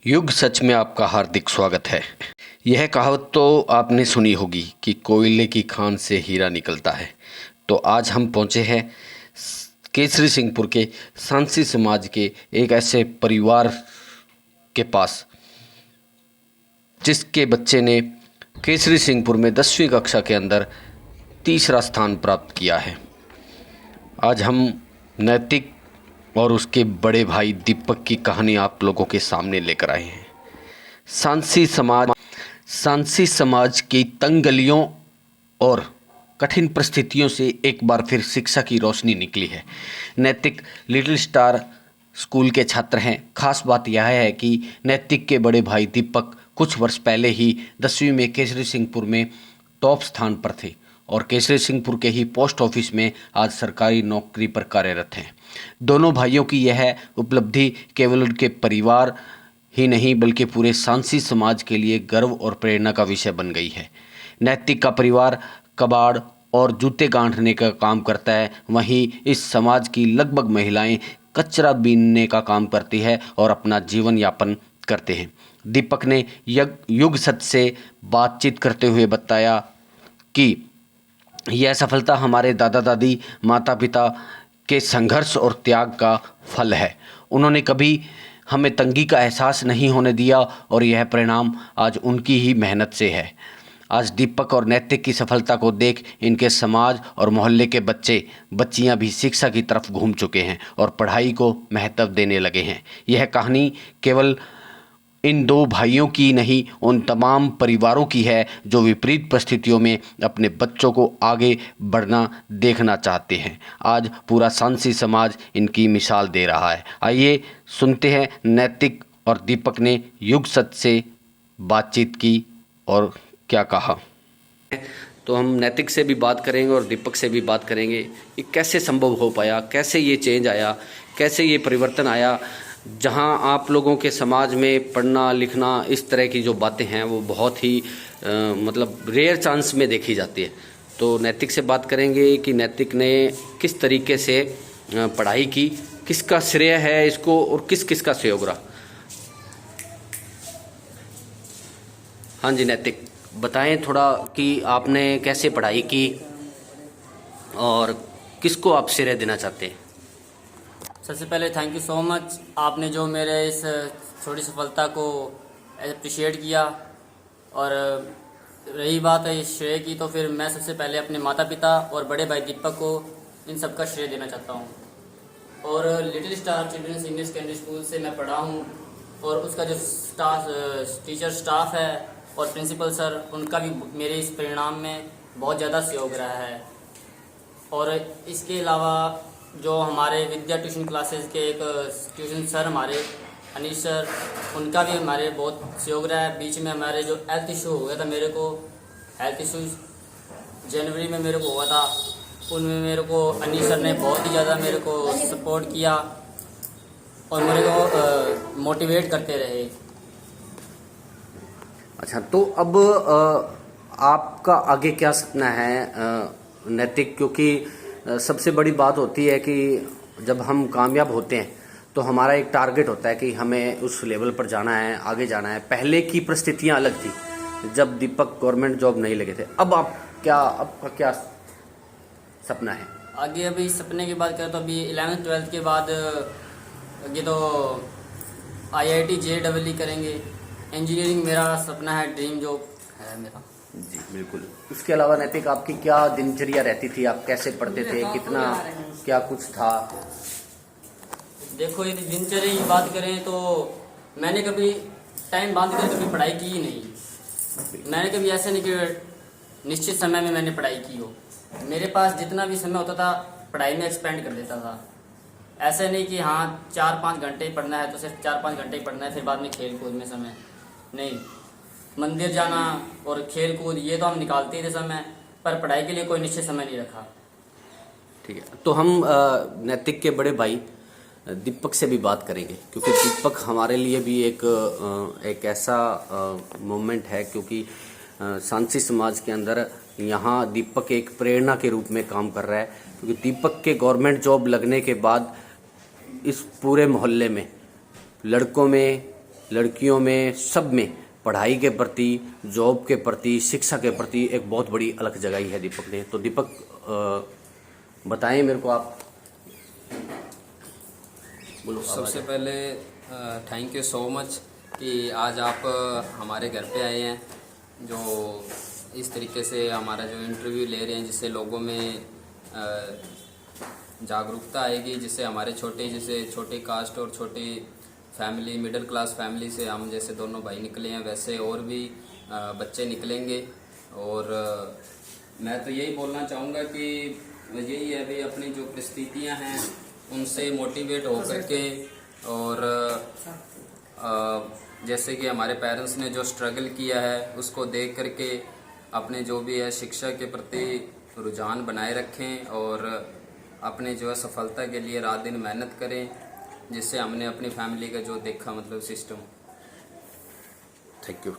युग सच में आपका हार्दिक स्वागत है। यह कहावत तो आपने सुनी होगी कि कोयले की खान से हीरा निकलता है। तो आज हम पहुंचे हैं केसरी सिंहपुर के सांसी समाज के एक ऐसे परिवार के पास जिसके बच्चे ने केसरी सिंहपुर में 10वीं कक्षा के अंदर तीसरा स्थान प्राप्त किया है। आज हम नैतिक और उसके बड़े भाई दीपक की कहानी आप लोगों के सामने लेकर आए हैं। सांसी समाज की तंग गलियों और कठिन परिस्थितियों से एक बार फिर शिक्षा की रोशनी निकली है। नैतिक लिटिल स्टार स्कूल के छात्र हैं। खास बात यह है कि नैतिक के बड़े भाई दीपक कुछ वर्ष पहले ही 10वीं में केसरी सिंहपुर में टॉप स्थान पर थे और केसरी सिंहपुर के ही पोस्ट ऑफिस में आज सरकारी नौकरी पर कार्यरत हैं। दोनों भाइयों की यह उपलब्धि केवल उनके परिवार ही नहीं बल्कि पूरे सांसी समाज के लिए गर्व और प्रेरणा का विषय बन गई है। नैतिक का परिवार कबाड़ और जूते गांठने का काम करता है, वहीं इस समाज की लगभग महिलाएं कचरा बीनने का काम करती है और अपना जीवन यापन करते हैं। दीपक ने युग सच से बातचीत करते हुए बताया कि यह सफलता हमारे दादा दादी माता पिता के संघर्ष और त्याग का फल है। उन्होंने कभी हमें तंगी का एहसास नहीं होने दिया और यह परिणाम आज उनकी ही मेहनत से है। आज दीपक और नैतिक की सफलता को देख इनके समाज और मोहल्ले के बच्चे बच्चियां भी शिक्षा की तरफ घूम चुके हैं और पढ़ाई को महत्व देने लगे हैं। यह कहानी केवल इन दो भाइयों की नहीं, उन तमाम परिवारों की है जो विपरीत परिस्थितियों में अपने बच्चों को आगे बढ़ना देखना चाहते हैं। आज पूरा सांसी समाज इनकी मिसाल दे रहा है। आइए सुनते हैं नैतिक और दीपक ने युग सच से बातचीत की और क्या कहा। तो हम नैतिक से भी बात करेंगे और दीपक से भी बात करेंगे कि कैसे संभव हो पाया, कैसे ये चेंज आया, कैसे ये परिवर्तन आया। जहां आप लोगों के समाज में पढ़ना लिखना इस तरह की जो बातें हैं वो बहुत ही मतलब रेयर चांस में देखी जाती है। तो नैतिक से बात करेंगे कि नैतिक ने किस तरीके से पढ़ाई की, किसका श्रेय है इसको और किस किस का सहयोग रहा। हाँ जी नैतिक, बताएं थोड़ा कि आपने कैसे पढ़ाई की और किसको आप श्रेय देना चाहते हैं। सबसे पहले थैंक यू सो मच, आपने जो मेरे इस छोटी सफलता को अप्रिशिएट किया। और रही बात है इस श्रेय की, तो फिर मैं सबसे पहले अपने माता पिता और बड़े भाई दीपक को इन सब का श्रेय देना चाहता हूँ। और little star children's English secondary school से मैं पढ़ा हूँ और उसका जो टीचर स्टाफ है और प्रिंसिपल सर, उनका भी मेरे इस परिणाम में बहुत ज़्यादा सहयोग रहा है। और इसके अलावा जो हमारे विद्या ट्यूशन क्लासेस के एक ट्यूशन सर हमारे अनिश सर, उनका भी हमारे बहुत सहयोग रहा है। बीच में हमारे जो हेल्थ इशू हो गया था, मेरे को हेल्थ इशू जनवरी में मेरे को हुआ था, उनमें मेरे को अनिश सर ने बहुत ही ज़्यादा मेरे को सपोर्ट किया और मेरे को मोटिवेट करते रहे। अच्छा, तो अब आपका आगे क्या सपना है नैतिक, क्योंकि सबसे बड़ी बात होती है कि जब हम कामयाब होते हैं तो हमारा एक टारगेट होता है कि हमें उस लेवल पर जाना है, आगे जाना है। पहले की परिस्थितियां अलग थी जब दीपक गवर्नमेंट जॉब नहीं लगे थे। अब आपका क्या सपना है आगे? अभी सपने की बात करें तो अभी 11th 12th के बाद ये तो IIT JEE करेंगे। इंजीनियरिंग मेरा सपना है, ड्रीम जॉब है मेरा। जी बिल्कुल। उसके अलावा नैतिक आपकी क्या दिनचर्या रहती थी, आप कैसे पढ़ते थे, कितना क्या कुछ था? देखो, यदि दिनचर्या की बात करें तो मैंने कभी टाइम बांध कर कभी पढ़ाई की ही नहीं। मैंने कभी ऐसा नहीं कि निश्चित समय में मैंने पढ़ाई की हो। मेरे पास जितना भी समय होता था पढ़ाई में एक्सपेंड कर देता था। ऐसे नहीं कि हाँ 4-5 घंटे ही पढ़ना है तो सिर्फ 4-5 घंटे ही पढ़ना है, फिर बाद में खेल कूद में समय नहीं। मंदिर जाना और खेल कूद ये तो हम निकालते ही थे समय, पर पढ़ाई के लिए कोई निश्चित समय नहीं रखा। ठीक है, तो हम नैतिक के बड़े भाई दीपक से भी बात करेंगे, क्योंकि दीपक हमारे लिए भी एक ऐसा मोमेंट है, क्योंकि सांसी समाज के अंदर यहाँ दीपक एक प्रेरणा के रूप में काम कर रहा है। क्योंकि दीपक के गवर्नमेंट जॉब लगने के बाद इस पूरे मोहल्ले में लड़कों में लड़कियों में, सब में पढ़ाई के प्रति, जॉब के प्रति, शिक्षा के प्रति एक बहुत बड़ी अलग जगाई है दीपक ने। तो दीपक बताएं मेरे को आप। बोलो। सबसे पहले थैंक यू सो मच कि आज आप हमारे घर पे आए हैं, जो इस तरीके से हमारा जो इंटरव्यू ले रहे हैं, जिससे लोगों में जागरूकता आएगी, जिससे हमारे छोटे कास्ट और छोटी फैमिली, मिडिल क्लास फैमिली से हम जैसे दोनों भाई निकले हैं, वैसे और भी बच्चे निकलेंगे। और मैं तो यही बोलना चाहूँगा कि यही है भाई, अपनी जो परिस्थितियाँ हैं उनसे मोटिवेट होकर के, और जैसे कि हमारे पेरेंट्स ने जो स्ट्रगल किया है उसको देख करके अपने जो भी है शिक्षा के प्रति रुझान बनाए रखें, और अपने जो है सफलता के लिए रात दिन मेहनत करें, जिससे हमने अपनी फैमिली का जो देखा मतलब सिस्टम। Thank you.